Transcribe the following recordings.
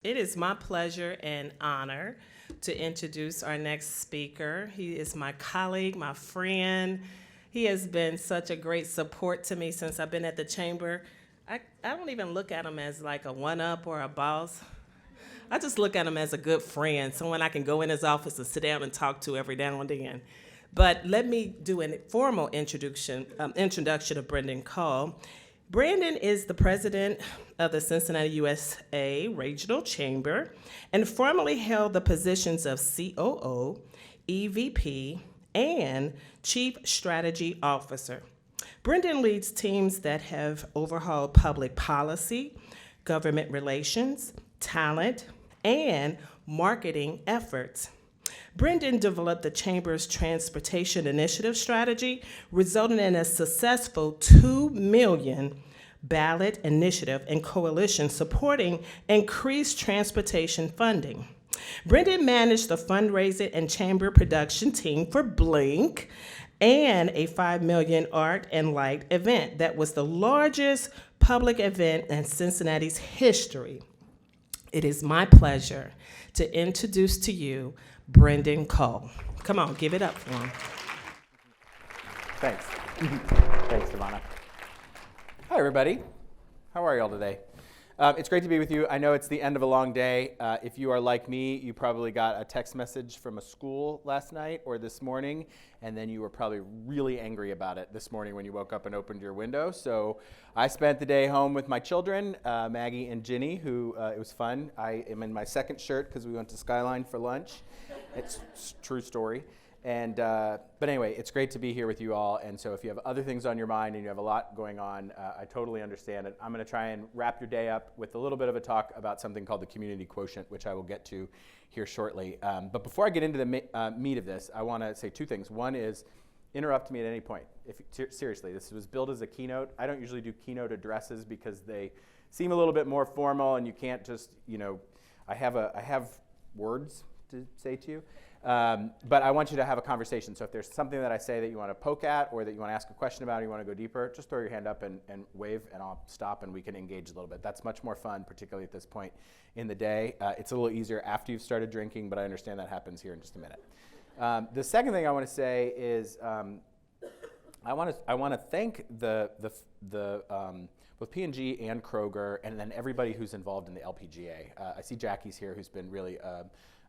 It is my pleasure and honor to introduce our next speaker. He is my colleague, my friend. He has been such a great support to me since I've been at the chamber. I don't even look at him as like a one-up or a boss. I just look at him as a good friend, someone I can go in his office and sit down and talk to every now and then. But let me do a formal introduction of Brendon Cull. Brendon is the president of the Cincinnati, USA Regional Chamber and formerly held the positions of COO, EVP, and Chief Strategy Officer. Brendon leads teams that have overhauled public policy, government relations, talent, and marketing efforts. Brendon developed the Chamber's Transportation Initiative strategy, resulting in a successful $2 million ballot initiative and coalition supporting increased transportation funding. Brendon managed the fundraising and chamber production team for Blink and a $5 million art and light event that was the largest public event in Cincinnati's history. It is my pleasure to introduce to you Brendon Cull. Come on, give it up for him. Thanks. Thanks, Savannah. Hi, everybody. How are y'all today? It's great to be with you. I know it's the end of a long day. If you are like me, you probably got a text message from a school last night or this morning, and then you were probably really angry about it this morning when you woke up and opened your window. So I spent the day home with my children, Maggie and Ginny, who it was fun. I am in my second shirt because we went to Skyline for lunch. It's a true story. And but anyway, it's great to be here with you all. And so if you have other things on your mind and you have a lot going on, I totally understand it. I'm going to try and wrap your day up with a little bit of a talk about something called the community quotient, which I will get to here shortly. But before I get into the meat of this, I want to say two things. One is interrupt me at any point. Seriously, this was built as a keynote. I don't usually do keynote addresses because they seem a little bit more formal, and you can't just, I have words to say to you. But I want you to have a conversation. So if there's something that I say that you want to poke at or that you want to ask a question about or you want to go deeper, just throw your hand up and wave, and I'll stop and we can engage a little bit. That's much more fun, particularly at this point in the day. It's a little easier after you've started drinking, but I understand that happens here in just a minute. The second thing I want to say is I want to thank both P&G and Kroger and then everybody who's involved in the LPGA. I see Jackie's here, who's been really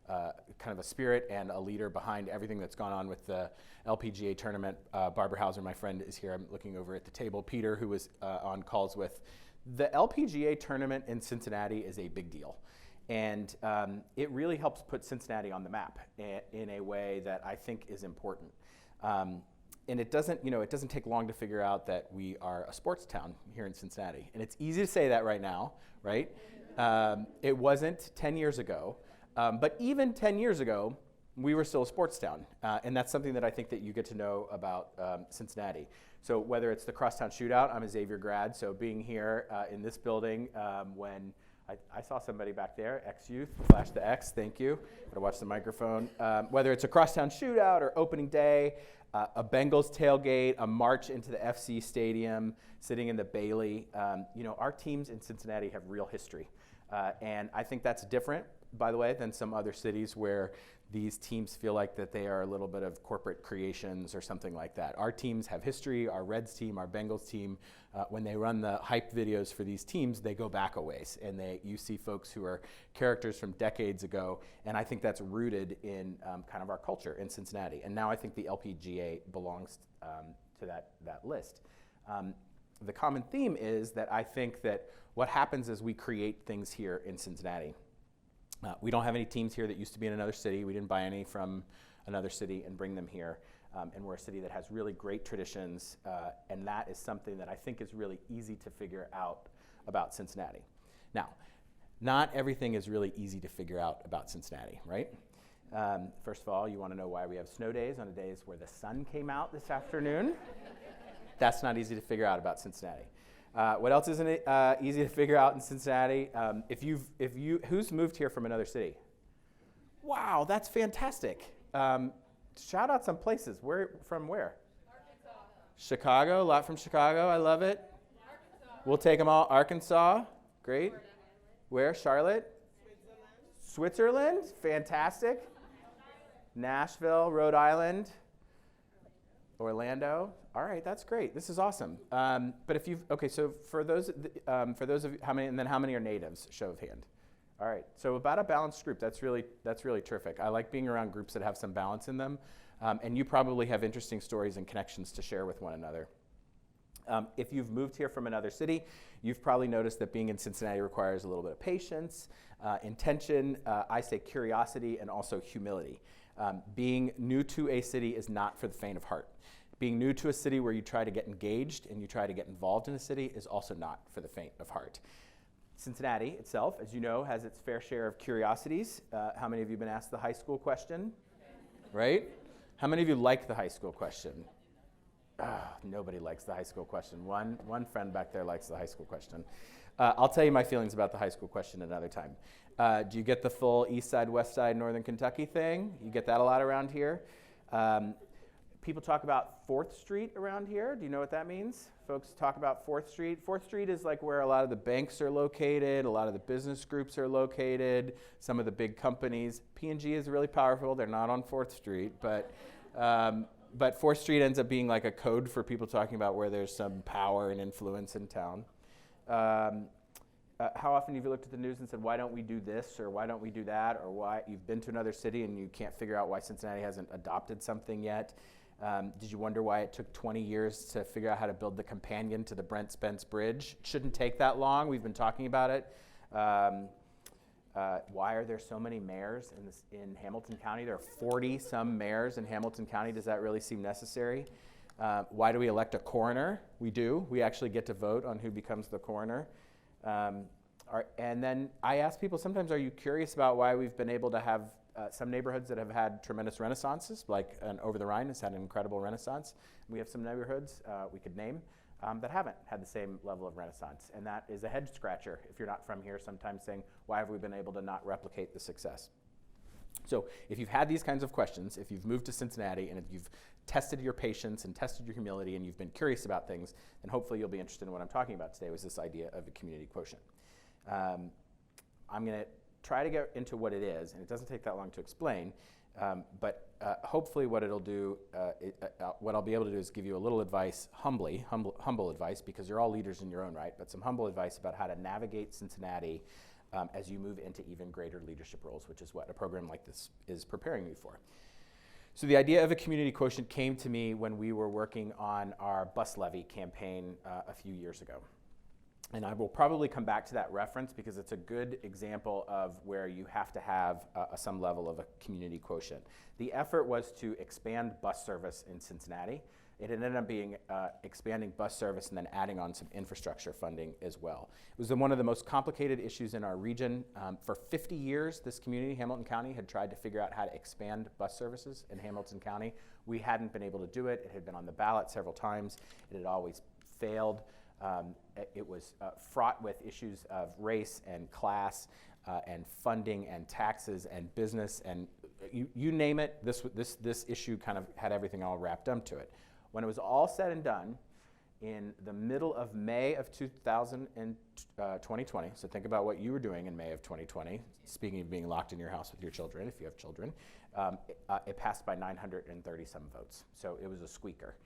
kind of a spirit and a leader behind everything that's gone on with the LPGA tournament. Barbara Hauser, my friend, is here. I'm looking over at the table. Peter, who was on calls with. The LPGA tournament in Cincinnati is a big deal. And it really helps put Cincinnati on the map in a way that I think is important. And it doesn't take long to figure out that we are a sports town here in Cincinnati. And it's easy to say that right now, right? It wasn't 10 years ago. But even 10 years ago, we were still a sports town. And that's something that I think that you get to know about Cincinnati. So whether it's the Crosstown Shootout, I'm a Xavier grad, so being here in this building when I saw somebody back there, ex-youth, flash the X, thank you. Gotta watch the microphone. Whether it's a Crosstown Shootout or opening day, a Bengals tailgate, a march into the FC Stadium, sitting in the Bailey, our teams in Cincinnati have real history. And I think that's different, by the way, than some other cities where these teams feel like that they are a little bit of corporate creations or something like that. Our teams have history. Our Reds team, our Bengals team, when they run the hype videos for these teams, they go back a ways. And you see folks who are characters from decades ago. And I think that's rooted in kind of our culture in Cincinnati. And now I think the LPGA belongs to that list. The common theme is that I think that what happens is we create things here in Cincinnati. We don't have any teams here that used to be in another city. We didn't buy any from another city and bring them here. And we're a city that has really great traditions. And that is something that I think is really easy to figure out about Cincinnati. Now, not everything is really easy to figure out about Cincinnati, right? First of all, you want to know why we have snow days on the days where the sun came out this afternoon. That's not easy to figure out about Cincinnati. What else isn't easy to figure out in Cincinnati? Who's moved here from another city? Wow, that's fantastic. Shout out some places. From where? Arkansas. Chicago, a lot from Chicago. I love it. Arkansas. We'll take them all. Arkansas, great. Where? Charlotte? Switzerland, fantastic. Nashville, Rhode Island. Orlando. All right, that's great. This is awesome. But if you've, okay, so for those of you, how many are natives? Show of hand. All right, so about a balanced group. That's really terrific. I like being around groups that have some balance in them, and you probably have interesting stories and connections to share with one another. If you've moved here from another city, you've probably noticed that being in Cincinnati requires a little bit of patience, intention, I say curiosity, and also humility. Being new to a city is not for the faint of heart. Being new to a city where you try to get engaged and you try to get involved in a city is also not for the faint of heart. Cincinnati itself, as you know, has its fair share of curiosities. How many of you have been asked the high school question? Right? How many of you like the high school question? Nobody likes the high school question. One friend back there likes the high school question. I'll tell you my feelings about the high school question another time. Do you get the full East Side, West Side, Northern Kentucky thing? You get that a lot around here. People talk about 4th Street around here. Do you know what that means? Folks talk about 4th Street. 4th Street is like where a lot of the banks are located, a lot of the business groups are located, some of the big companies. P&G is really powerful. They're not on 4th Street, but 4th Street ends up being like a code for people talking about where there's some power and influence in town. How often have you looked at the news and said, why don't we do this, or why don't we do that, or why you've been to another city and you can't figure out why Cincinnati hasn't adopted something yet? Did you wonder why it took 20 years to figure out how to build the companion to the Brent Spence Bridge? It shouldn't take that long. We've been talking about it. Why are there so many mayors in Hamilton County? There are 40-some mayors in Hamilton County. Does that really seem necessary? Why do we elect a coroner? We do. We actually get to vote on who becomes the coroner. And then I ask people sometimes, are you curious about why we've been able to have some neighborhoods that have had tremendous renaissances, like Over the Rhine has had an incredible renaissance. We have some neighborhoods we could name that haven't had the same level of renaissance. And that is a head scratcher if you're not from here, sometimes saying, why have we been able to not replicate the success? So if you've had these kinds of questions, if you've moved to Cincinnati and if you've tested your patience and tested your humility and you've been curious about things, then hopefully you'll be interested in what I'm talking about today, was this idea of a community quotient. I'm going to try to get into what it is, and it doesn't take that long to explain, but hopefully what it'll do, what I'll be able to do is give you a little advice, humble advice, because you're all leaders in your own right, but some humble advice about how to navigate Cincinnati as you move into even greater leadership roles, which is what a program like this is preparing you for. So the idea of a community quotient came to me when we were working on our bus levy campaign a few years ago. And I will probably come back to that reference because it's a good example of where you have to have some level of a community quotient. The effort was to expand bus service in Cincinnati. It ended up being expanding bus service and then adding on some infrastructure funding as well. It was one of the most complicated issues in our region. For 50 years, this community, Hamilton County, had tried to figure out how to expand bus services in Hamilton County. We hadn't been able to do it. It had been on the ballot several times. It had always failed. It was fraught with issues of race and class and funding and taxes and business and you name it, this issue kind of had everything all wrapped up to it. When it was all said and done, in the middle of May of 2020, so think about what you were doing in May of 2020, speaking of being locked in your house with your children, if you have children, it passed by 930-some votes, so it was a squeaker.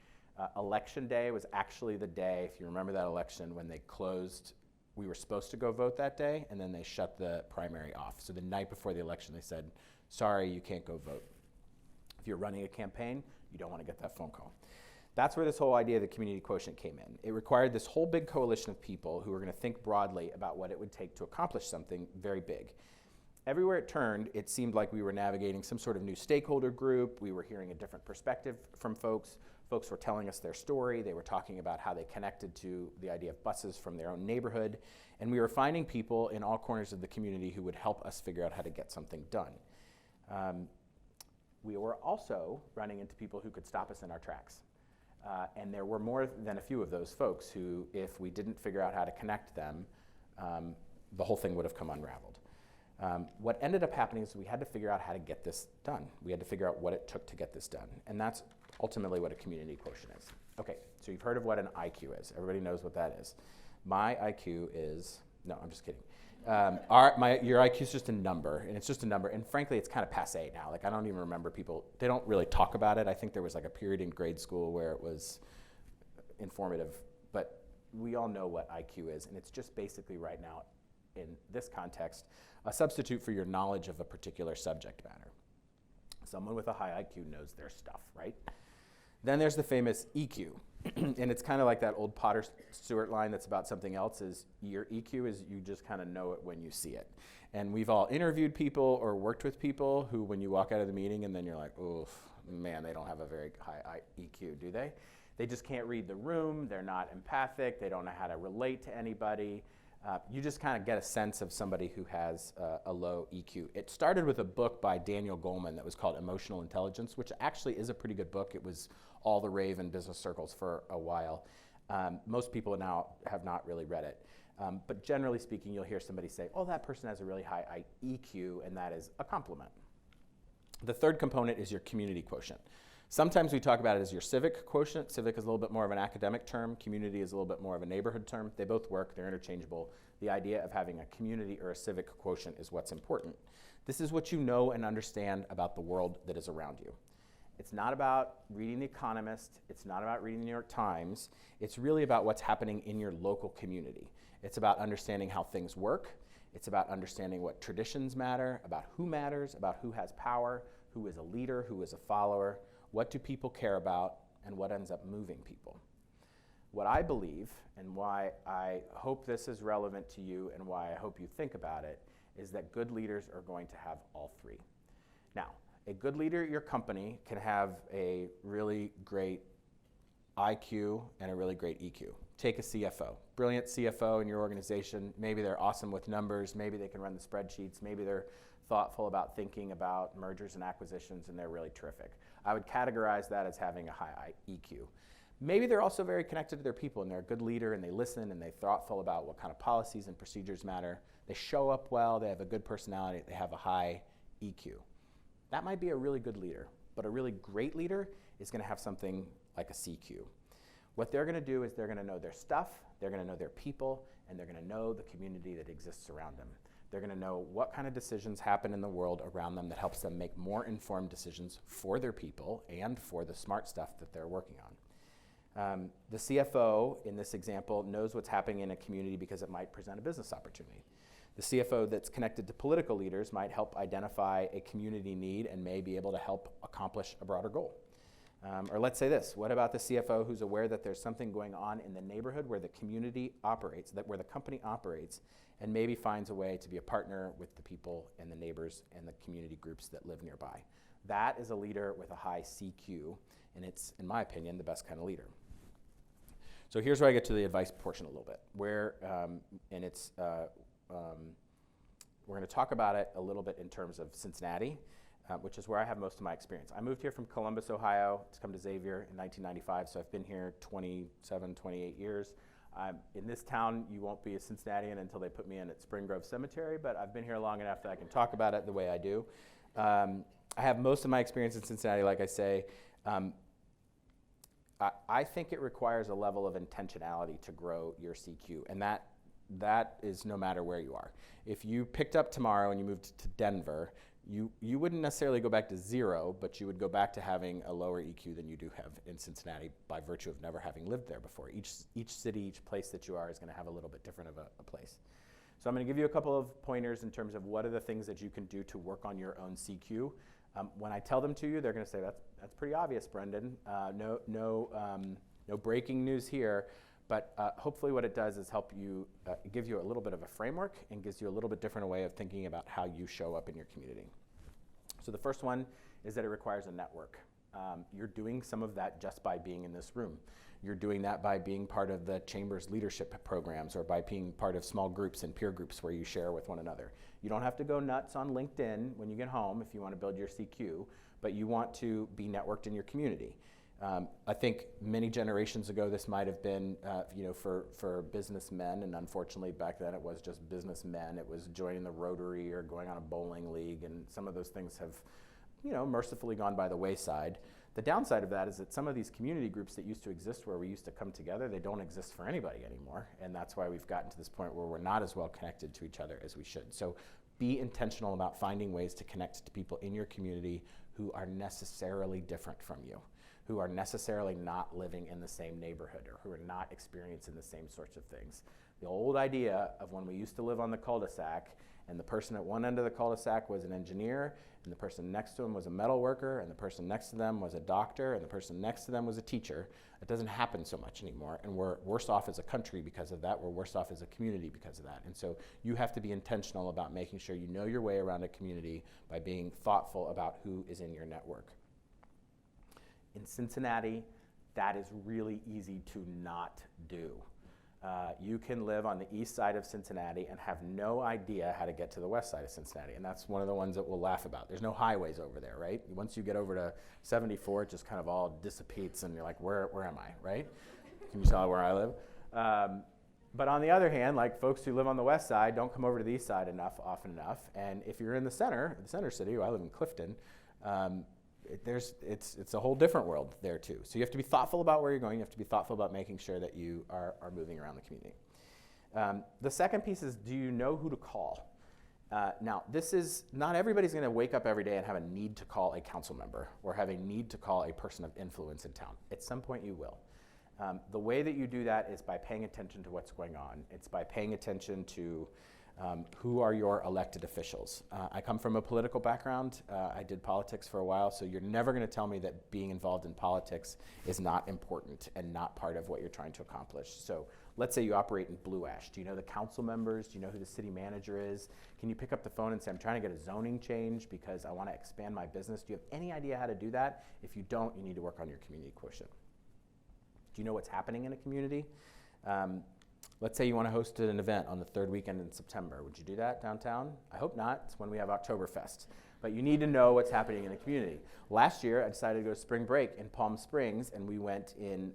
Election day was actually the day, if you remember that election, when they closed. We were supposed to go vote that day, and then they shut the primary off. So the night before the election, they said, sorry, you can't go vote. If you're running a campaign, you don't want to get that phone call. That's where this whole idea of the community quotient came in. It required this whole big coalition of people who were going to think broadly about what it would take to accomplish something very big. Everywhere it turned, it seemed like we were navigating some sort of new stakeholder group. We were hearing a different perspective from folks. Folks were telling us their story. They were talking about how they connected to the idea of buses from their own neighborhood. And we were finding people in all corners of the community who would help us figure out how to get something done. We were also running into people who could stop us in our tracks. And there were more than a few of those folks who, if we didn't figure out how to connect them, the whole thing would have come unraveled. What ended up happening is we had to figure out how to get this done. We had to figure out what it took to get this done. And that's ultimately what a community quotient is. Okay, so you've heard of what an IQ is. Everybody knows what that is. My IQ is No, I'm just kidding. Your IQ is just a number, and it's just a number. And frankly, it's kind of passé now. Like, I don't even remember people, they don't really talk about it. I think there was like a period in grade school where it was informative, but we all know what IQ is, and it's just basically right now, in this context, a substitute for your knowledge of a particular subject matter. Someone with a high IQ knows their stuff, right? Then there's the famous EQ, and it's kind of like that old Potter Stewart line that's about something else, is your EQ is you just kind of know it when you see it. And we've all interviewed people or worked with people who, when you walk out of the meeting and then you're like, oof, man, they don't have a very high EQ, do they? They just can't read the room, they're not empathic, they don't know how to relate to anybody. You just kind of get a sense of somebody who has a low EQ. It started with a book by Daniel Goleman that was called Emotional Intelligence, which actually is a pretty good book. It was all the rave in business circles for a while. Most people now have not really read it. But generally speaking, you'll hear somebody say, oh, that person has a really high EQ, and that is a compliment. The third component is your community quotient. Sometimes we talk about it as your civic quotient. Civic is a little bit more of an academic term. Community is a little bit more of a neighborhood term. They both work. They're interchangeable. The idea of having a community or a civic quotient is what's important. This is what you know and understand about the world that is around you. It's not about reading The Economist. It's not about reading the New York Times. It's really about what's happening in your local community. It's about understanding how things work. It's about understanding what traditions matter, about who has power, who is a leader, who is a follower. What do people care about, and what ends up moving people? What I believe, and why I hope this is relevant to you, and why I hope you think about it, is that good leaders are going to have all three. Now, a good leader at your company can have a really great IQ and a really great EQ. Take a CFO. Brilliant CFO in your organization. Maybe they're awesome with numbers. Maybe they can run the spreadsheets. Maybe they're thoughtful about thinking about mergers and acquisitions, and they're really terrific. I would categorize that as having a high EQ. Maybe they're also very connected to their people, and they're a good leader, and they listen, and they're thoughtful about what kind of policies and procedures matter. They show up well, they have a good personality, they have a high EQ. That might be a really good leader, but a really great leader is going to have something like a CQ. What they're going to do is they're going to know their stuff, they're going to know their people, and they're going to know the community that exists around them. They're going to know what kind of decisions happen in the world around them that helps them make more informed decisions for their people and for the smart stuff that they're working on. The CFO, in this example, knows what's happening in a community because it might present a business opportunity. The CFO that's connected to political leaders might help identify a community need and may be able to help accomplish a broader goal. Or let's say this, what about the CFO who's aware that there's something going on in the neighborhood where the community operates, where the company operates, and maybe finds a way to be a partner with the people and the neighbors and the community groups that live nearby. That is a leader with a high CQ, and it's, in my opinion, the best kind of leader. So here's where I get to the advice portion a little bit, where, we're going to talk about it a little bit in terms of Cincinnati, which is where I have most of my experience. I moved here from Columbus, Ohio, to come to Xavier in 1995, so I've been here 27, 28 years. In this town, you won't be a Cincinnatian until they put me in at Spring Grove Cemetery, but I've been here long enough that I can talk about it the way I do. I have most of my experience in Cincinnati, like I say. I think it requires a level of intentionality to grow your CQ, and that is no matter where you are. If you picked up tomorrow and you moved to Denver, you wouldn't necessarily go back to zero, but you would go back to having a lower EQ than you do have in Cincinnati by virtue of never having lived there before. Each city, each place that you are is going to have a little bit different of a place. So I'm going to give you a couple of pointers in terms of what are the things that you can do to work on your own CQ. When I tell them to you, they're going to say, that's pretty obvious, Brendon. No breaking news here. But hopefully what it does is help you, give you a little bit of a framework and gives you a little bit different way of thinking about how you show up in your community. So the first one is that it requires a network. You're doing some of that just by being in this room. You're doing that by being part of the Chamber's leadership programs or by being part of small groups and peer groups where you share with one another. You don't have to go nuts on LinkedIn when you get home if you want to build your CQ, but you want to be networked in your community. I think many generations ago this might have been for businessmen, and unfortunately back then it was just businessmen. It was joining the Rotary or going on a bowling league, and some of those things have mercifully gone by the wayside. The downside of that is that some of these community groups that used to exist where we used to come together, they don't exist for anybody anymore. And that's why we've gotten to this point where we're not as well connected to each other as we should. So be intentional about finding ways to connect to people in your community who are necessarily different from you, who are necessarily not living in the same neighborhood or who are not experiencing the same sorts of things. The old idea of when we used to live on the cul-de-sac and the person at one end of the cul-de-sac was an engineer, and the person next to him was a metal worker, and the person next to them was a doctor, and the person next to them was a teacher. It doesn't happen so much anymore, and we're worse off as a country because of that. We're worse off as a community because of that. And so you have to be intentional about making sure you know your way around a community by being thoughtful about who is in your network. In Cincinnati, that is really easy to not do. You can live on the east side of Cincinnati and have no idea how to get to the west side of Cincinnati, and that's one of the ones that we'll laugh about. There's no highways over there, right? Once you get over to 74, it just kind of all dissipates, and you're like, where am I, right? Can you tell where I live? But on the other hand, like folks who live on the west side don't come over to the east side often enough, and if you're in the center city, I live in Clifton, it's a whole different world there too. So you have to be thoughtful about where you're going. You have to be thoughtful about making sure that you are moving around the community. The second piece is, do you know who to call? Now, this is, not everybody's going to wake up every day and have a need to call a council member or have a need to call a person of influence in town. At some point you will. The way that you do that is by paying attention to what's going on. It's by paying attention to who are your elected officials? I come from a political background. I did politics for a while, so you're never going to tell me that being involved in politics is not important and not part of what you're trying to accomplish. So let's say you operate in Blue Ash. Do you know the council members? Do you know who the city manager is? Can you pick up the phone and say, I'm trying to get a zoning change because I want to expand my business? Do you have any idea how to do that? If you don't, you need to work on your community quotient. Do you know what's happening in a community? Let's say you want to host an event on the third weekend in September. Would you do that downtown? I hope not. It's when we have Oktoberfest. But you need to know what's happening in the community. Last year, I decided to go to spring break in Palm Springs, and we went in,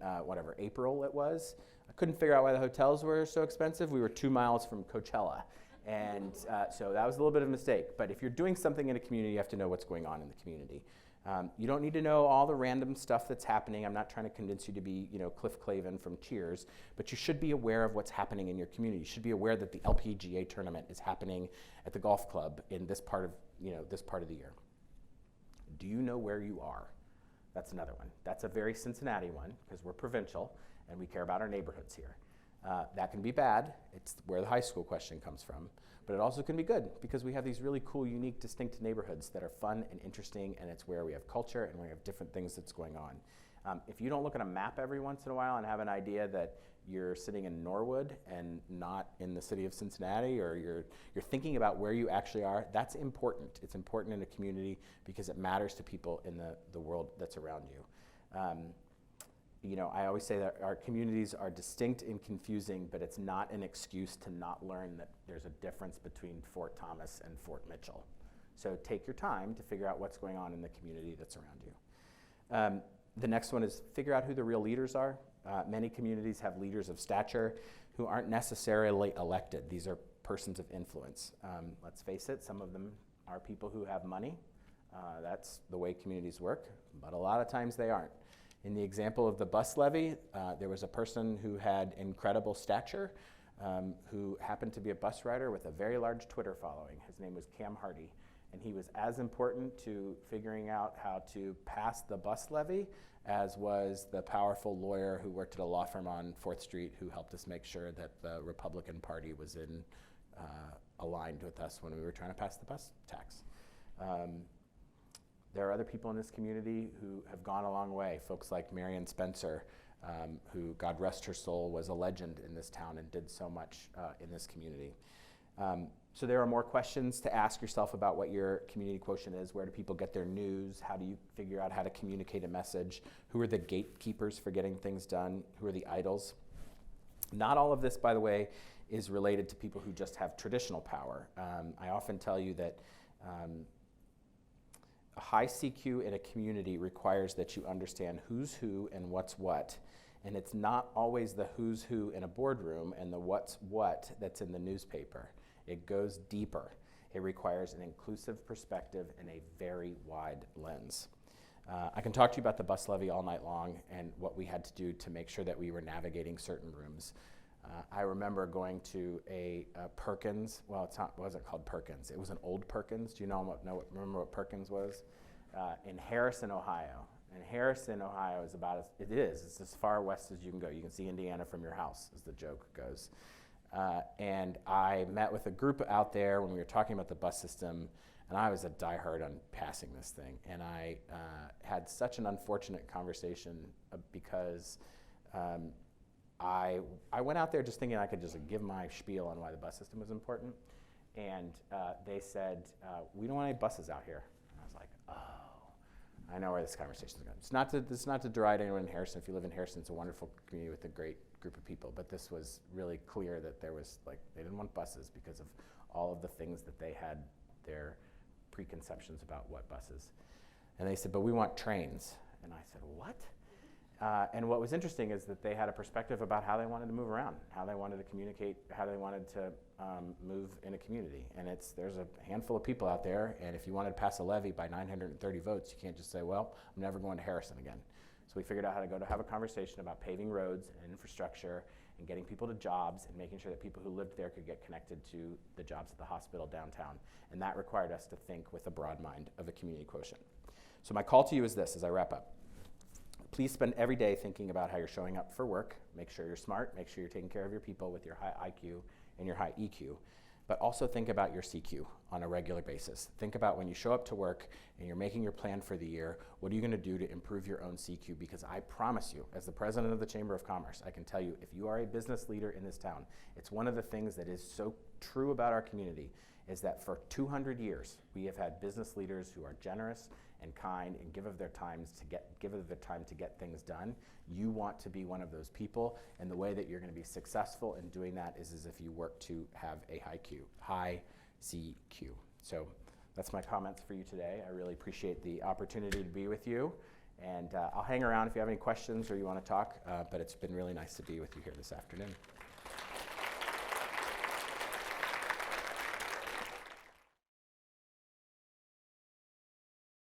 April it was. I couldn't figure out why the hotels were so expensive. We were 2 miles from Coachella. And so that was a little bit of a mistake. But if you're doing something in a community, you have to know what's going on in the community. You don't need to know all the random stuff that's happening. I'm not trying to convince you to be, Cliff Clavin from Cheers, but you should be aware of what's happening in your community. You should be aware that the LPGA tournament is happening at the golf club in this part of the year. Do you know where you are? That's another one. That's a very Cincinnati one because we're provincial and we care about our neighborhoods here. That can be bad. It's where the high school question comes from. But it also can be good because we have these really cool, unique, distinct neighborhoods that are fun and interesting, and it's where we have culture and we have different things that's going on. If you don't look at a map every once in a while and have an idea that you're sitting in Norwood and not in the city of Cincinnati, or you're thinking about where you actually are, that's important. It's important in a community because it matters to people in the world that's around you. I always say that our communities are distinct and confusing, but it's not an excuse to not learn that there's a difference between Fort Thomas and Fort Mitchell. So take your time to figure out what's going on in the community that's around you. The next one is figure out who the real leaders are. Many communities have leaders of stature who aren't necessarily elected. These are persons of influence. Let's face it, some of them are people who have money. That's the way communities work, but a lot of times they aren't. In the example of the bus levy, there was a person who had incredible stature, who happened to be a bus rider with a very large Twitter following. His name was Cam Hardy, and he was as important to figuring out how to pass the bus levy as was the powerful lawyer who worked at a law firm on 4th Street who helped us make sure that the Republican Party was aligned with us when we were trying to pass the bus tax. There are other people in this community who have gone a long way, folks like Marion Spencer, who, God rest her soul, was a legend in this town and did so much in this community. So there are more questions to ask yourself about what your community quotient is. Where do people get their news? How do you figure out how to communicate a message? Who are the gatekeepers for getting things done? Who are the idols? Not all of this, by the way, is related to people who just have traditional power. I often tell you that a high CQ in a community requires that you understand who's who and what's what. And it's not always the who's who in a boardroom and the what's what that's in the newspaper. It goes deeper. It requires an inclusive perspective and a very wide lens. I can talk to you about the bus levy all night long and what we had to do to make sure that we were navigating certain rooms. I remember going to a Perkins. Well, it wasn't called Perkins. It was an old Perkins. Do you remember what Perkins was? In Harrison, Ohio. And Harrison, Ohio is it's as far west as you can go. You can see Indiana from your house, as the joke goes. And I met with a group out there when we were talking about the bus system, and I was a diehard on passing this thing. And I had such an unfortunate conversation because I went out there just thinking I could just give my spiel on why the bus system was important. And they said, we don't want any buses out here. And I was like, oh. I know where this conversation is going. It's not to deride anyone in Harrison. If you live in Harrison, it's a wonderful community with a great group of people. But this was really clear that there was they didn't want buses because of all of the things that they had their preconceptions about what buses. And they said, but we want trains. And I said, what? And what was interesting is that they had a perspective about how they wanted to move around, how they wanted to communicate, how they wanted to move in a community. And there's a handful of people out there, and if you wanted to pass a levy by 930 votes, you can't just say, well, I'm never going to Harrison again. So we figured out how to go to have a conversation about paving roads and infrastructure and getting people to jobs and making sure that people who lived there could get connected to the jobs at the hospital downtown. And that required us to think with a broad mind of a community quotient. So my call to you is this as I wrap up. Please spend every day thinking about how you're showing up for work. Make sure you're smart. Make sure you're taking care of your people with your high IQ and your high EQ. But also think about your CQ on a regular basis. Think about when you show up to work and you're making your plan for the year, what are you going to do to improve your own CQ? Because I promise you, as the president of the Chamber of Commerce, I can tell you, if you are a business leader in this town, it's one of the things that is so true about our community is that for 200 years, we have had business leaders who are generous and kind and give of their time to get things done. You want to be one of those people, and the way that you're going to be successful in doing that is as if you work to have a high CQ. So that's my comments for you today. I really appreciate the opportunity to be with you, and I'll hang around if you have any questions or you want to talk, but it's been really nice to be with you here this afternoon.